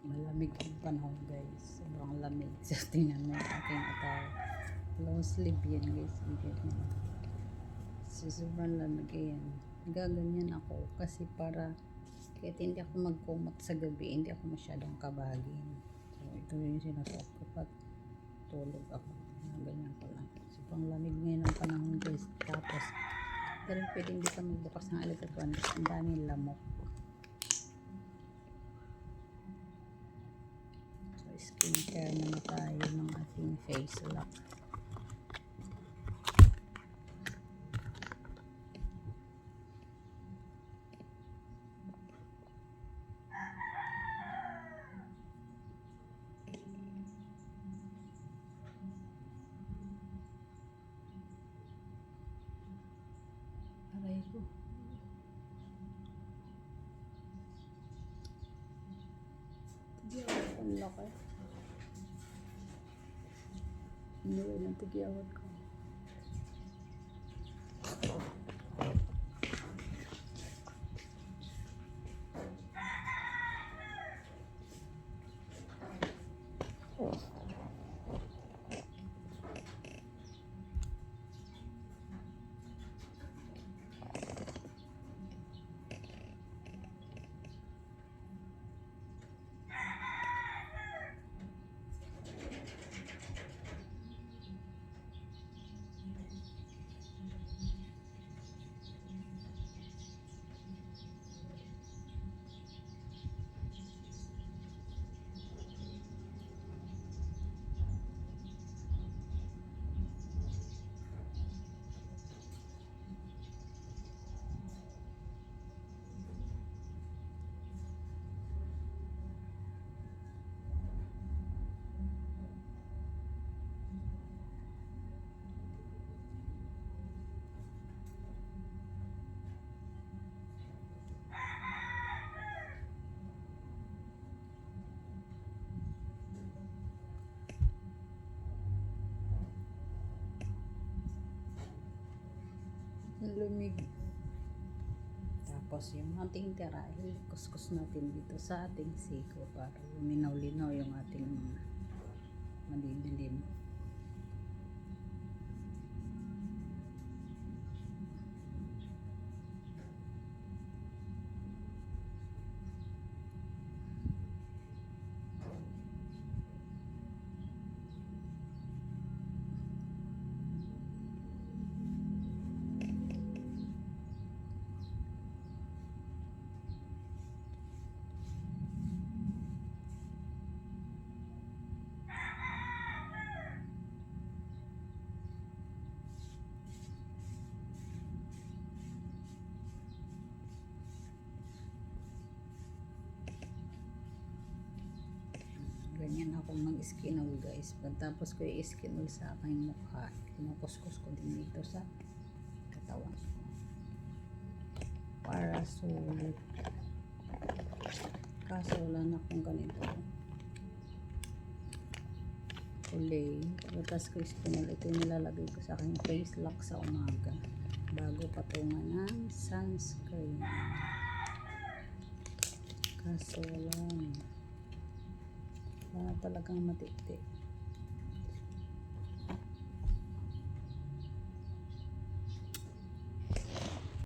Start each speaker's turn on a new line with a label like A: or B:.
A: Malamig ang panahon guys, sobrang lamig. So tingnan mo yung aking attire, long sleeve yan guys, ganyan. So sobrang lamig yan, gaganyan ako kasi para kahit hindi ako magkumot sa gabi, hindi ako masyadong kabagin. So ito yung sinusuot ko pag tulog ako, ganyan ko lang. Sobrang lamig ngayon ang panahon guys. Tapos pero pwedeng di ka magbukas ng alagatuan, ang daming lamok. Skincare naman tayo ng ating face lock. Aray ko. Tigiyawat ang laki. Hindi rin ang tigiyawat ko. Lumig. Tapos yung ating tira, kuskus natin dito sa ating siko para luminaw-linaw yung ating madidilim. Ganyan ako mag-skin oil guys. Pagtapos ko i-skin oil sa aking mukha, kinukuskus ko din dito sa katawan ko para sulit. Kaso wala na akong ganito kulay. Pagkatapos ko i-skin oil, ito yung nilalagay ko sa aking face lock sa umaga bago patungan ng sunscreen. Kaso wala talagang matiktik.